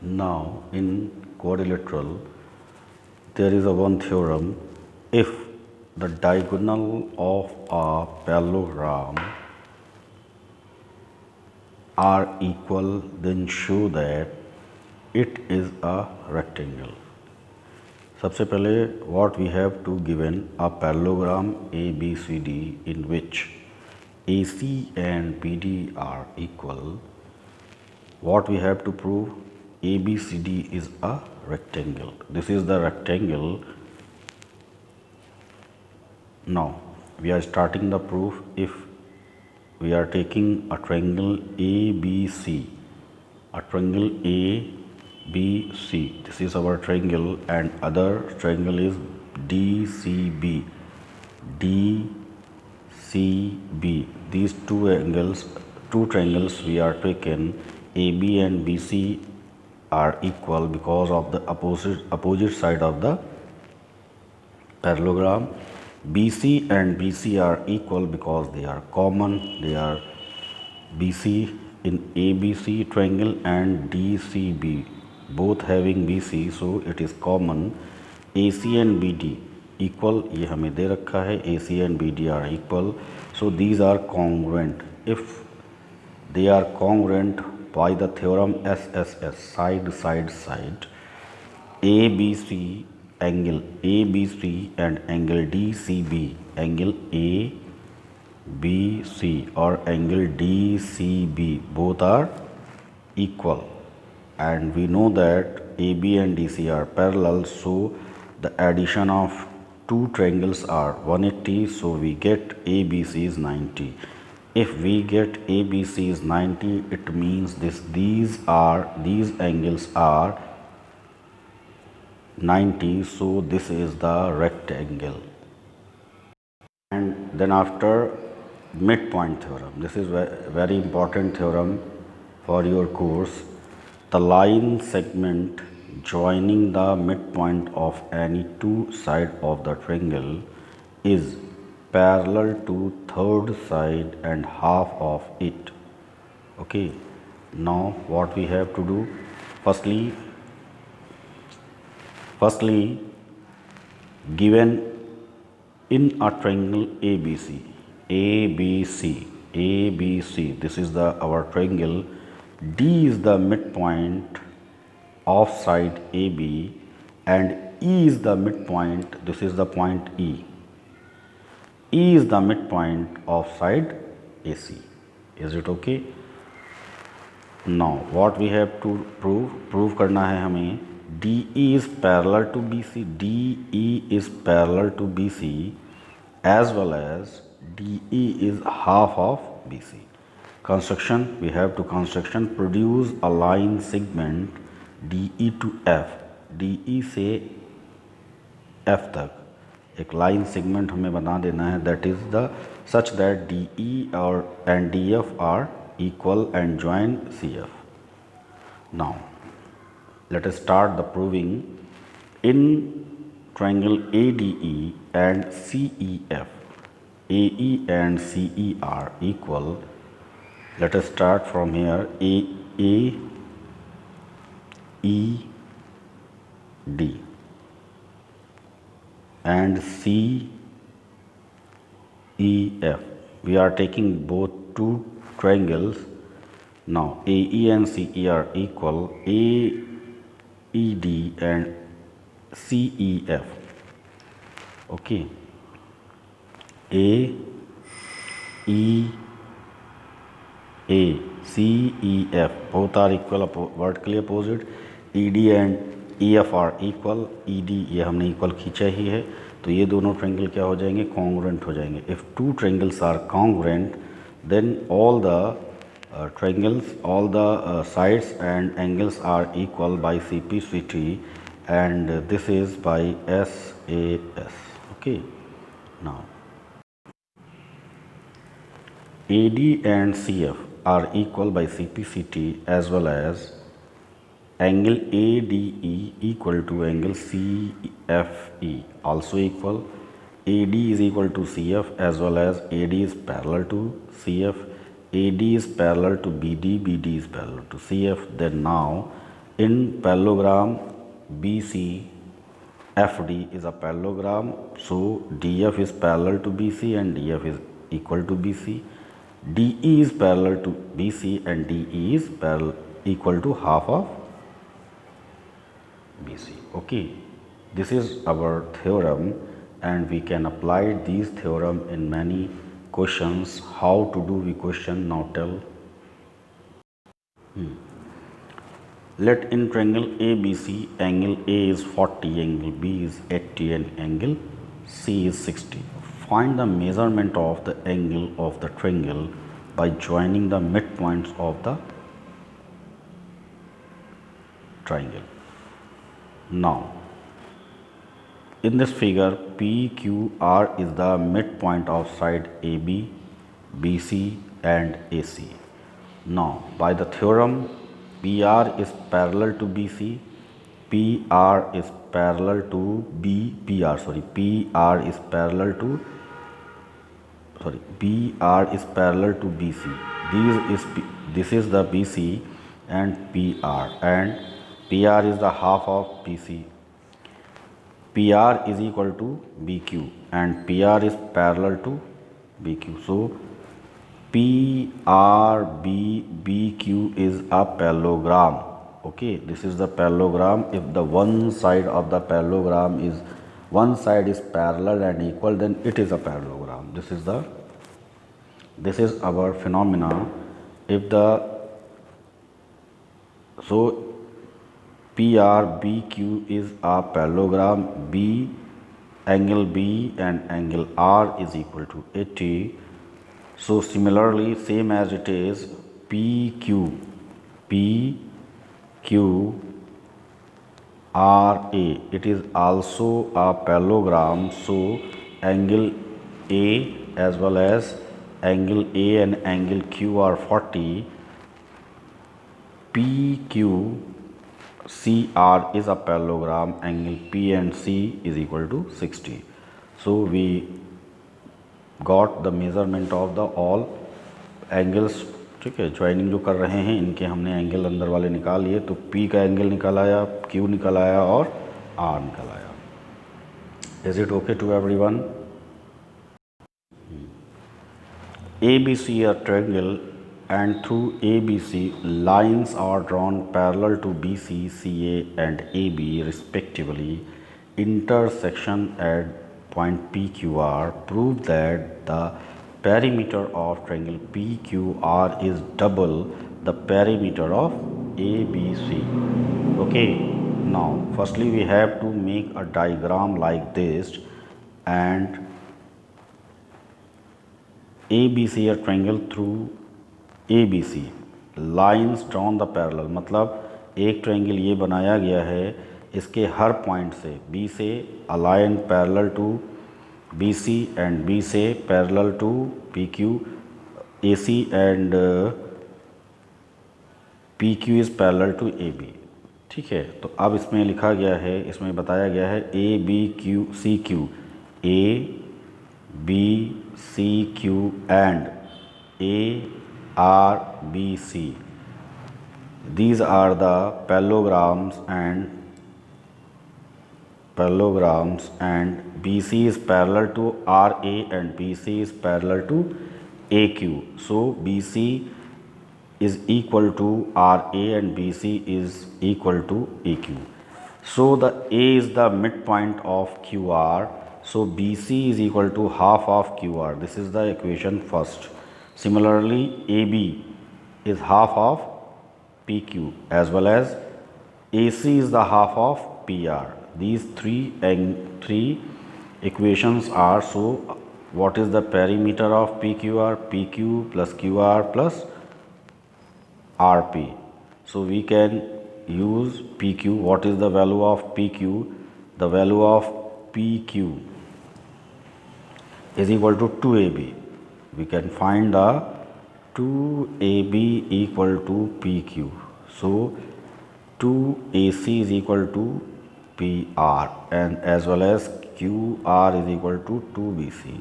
Now in quadrilateral there is a one theorem. If the diagonal of a parallelogram are equal, then show that it is a rectangle. सबसे पहले what we have to given a parallelogram ABCD in which AC and BD are equal. What we have to prove? ABCD is a rectangle. This is the rectangle. Now we are starting the proof. If we are taking a triangle ABC, a triangle ABC, this is our triangle, and other triangle is DCB. These two triangles we are taken, AB and BC are equal because of the opposite side of the parallelogram. BC and BC are equal because they are common. They are BC in ABC triangle and DCB both having BC, so it is common. AC and BD equal, ये हमें दे रखा है, AC and BD are equal, so these are congruent. If they are congruent by the theorem SSS, side, ABC angle ABC and angle DCB, angle ABC or angle DCB both are equal, and we know that AB and DC are parallel, so the addition of two triangles are 180, so we get ABC is 90. If we get ABC is 90, it means these angles are 90, so this is the rectangle. And then after, midpoint theorem. This is very important theorem for your course. The line segment joining the midpoint of any two sides of the triangle is parallel to third side and half of it. Okay, now what we have to do? Firstly, given in a triangle ABC, this is our triangle. D is the midpoint of side AB and E is the midpoint. This is the point E. E is the midpoint of side AC. Is it okay? Now what we have to prove? Prove करना है हमें DE is parallel to BC. DE is parallel to BC as well as DE is half of BC. Construction, we have to produce a line segment DE to F. DE से F तक एक line segment हमें बना देना है, that is the such that DE और and DF are equal and join CF. Now let us start the proving. In triangle ADE and CEF, AE and CE are equal. Let us start from here. AE D and CEF. We are taking both two triangles. Now AE and CE are equal. AED and CEF. Okay. CEF both are equal, vertically opposite. ED and EF are equal. ED ये हमने equal खींचा ही है, तो ये दोनों triangle क्या हो जाएंगे? कॉन्ग्रुएंट हो जाएंगे. If two triangles are congruent, then all the triangles, all the sides and angles are equal by CPCT, and this is by SAS. Okay. Now AD and CF are equal by CPCT as well as angle ADE equal to angle CFE also equal. AD is equal to CF as well as AD is parallel to CF. AD is parallel to BD, BD is parallel to CF. Then now In parallelogram BC, FD is a parallelogram, so DF is parallel to BC and DF is equal to BC. DE is parallel to BC and DE is equal to half of BC. Okay, this is our theorem and we can apply these theorem in many questions. How to do we question? Now tell. Let in triangle ABC, angle A is 40, angle B is 80 and angle C is 60. Find the measurement of the angle of the triangle by joining the midpoints of the triangle. Now, in this figure, PQR is the midpoint of side AB, BC and AC. Now, by the theorem, PR is parallel to BC, PR is parallel to PR is parallel to PR is parallel to BC. This is the BC and PR is the half of BC. PR is equal to BQ and PR is parallel to BQ. So PRBQ is a parallelogram. Okay, this is the parallelogram. If the one side of the parallelogram is parallel and equal, then it is a parallelogram. This is our phenomena. So PRBQ is a parallelogram. Angle B and angle R is equal to 80. So similarly, same as it is PQRA, it is also a parallelogram. So angle A as well as angle A and angle Q are 40. PQCR is a parallelogram. Angle P and C is equal to 60. So we got the measurement of the all angles. ठीक है, joining जो कर रहे हैं इनके हमने angle अंदर वाले निकाल लिए. तो P का एंगल निकल आया, Q निकल आया और R निकल आया. Is it okay to everyone? ABC a triangle and through ABC lines are drawn parallel to BC, CA and AB respectively. Intersection at point PQR. Prove that the perimeter of triangle PQR is double the perimeter of ABC. Okay, now firstly we have to make a diagram like this, and ABC a triangle through ABC lines drawn the parallel. मतलब एक triangle ये बनाया गया है, इसके हर point से B से a line parallel to BC and B से parallel to PQ, AC and PQ is parallel to AB. ठीक है, तो अब इसमें लिखा गया है, इसमें बताया गया है ABCQ, ABCQ and ARBC. These are the parallelograms and BC is parallel to RA and BC is parallel to AQ. So BC is equal to RA and BC is equal to AQ. So the A is the midpoint of QR. So BC is equal to half of QR. This is the equation first. Similarly, AB is half of PQ as well as AC is the half of PR. These three equations are. So what is the perimeter of PQR? PQ plus QR plus RP. So we can use PQ. What is the value of PQ? The value of PQ is equal to 2AB. We can find the 2AB equal to PQ. So 2AC is equal to PR and as well as QR is equal to 2BC.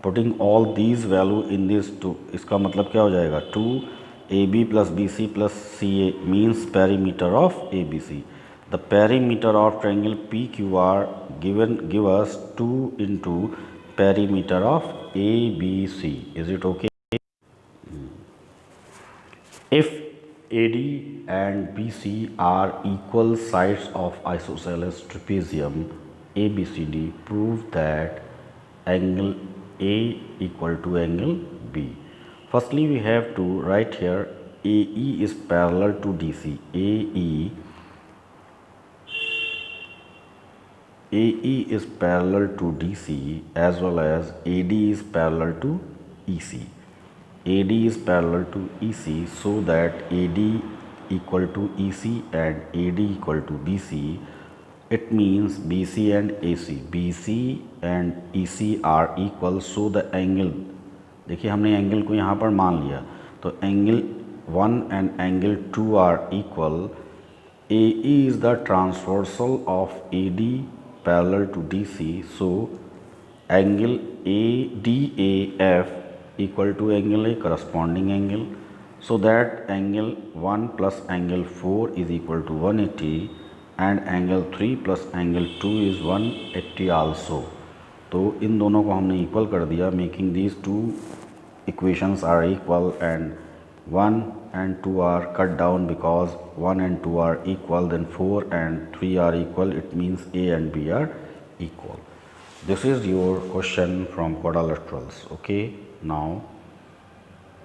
Putting all these value in this 2, इसका मतलब क्या हो जाएगा? 2 AB plus BC plus CA means perimeter of ABC. The perimeter of triangle PQR give us 2 into perimeter of ABC. Is it okay? If AD and BC are equal sides of isosceles trapezium ABCD, prove that angle A equal to angle B. Firstly, we have to write here AE is parallel to DC. AE is parallel to DC as well as AD is parallel to EC. AD is parallel to EC, so that AD equal to EC and AD equal to BC. It means BC and AC, BC and EC are equal, so the angle, देखिए हमने angle को यहाँ पर मान लिया, तो angle 1 and angle 2 are equal. AE is the transversal of AD parallel to DC, so angle ADAF equal to angle A, corresponding angle, so that angle 1 plus angle 4 is equal to 180 and angle 3 plus angle 2 is 180 also. तो इन दोनों को हमने equal कर दिया, making these two equations are equal, and 1 and 2 are cut down because 1 and 2 are equal, then 4 and 3 are equal, it means A and B are equal. This is your question from quadrilaterals. Okay, now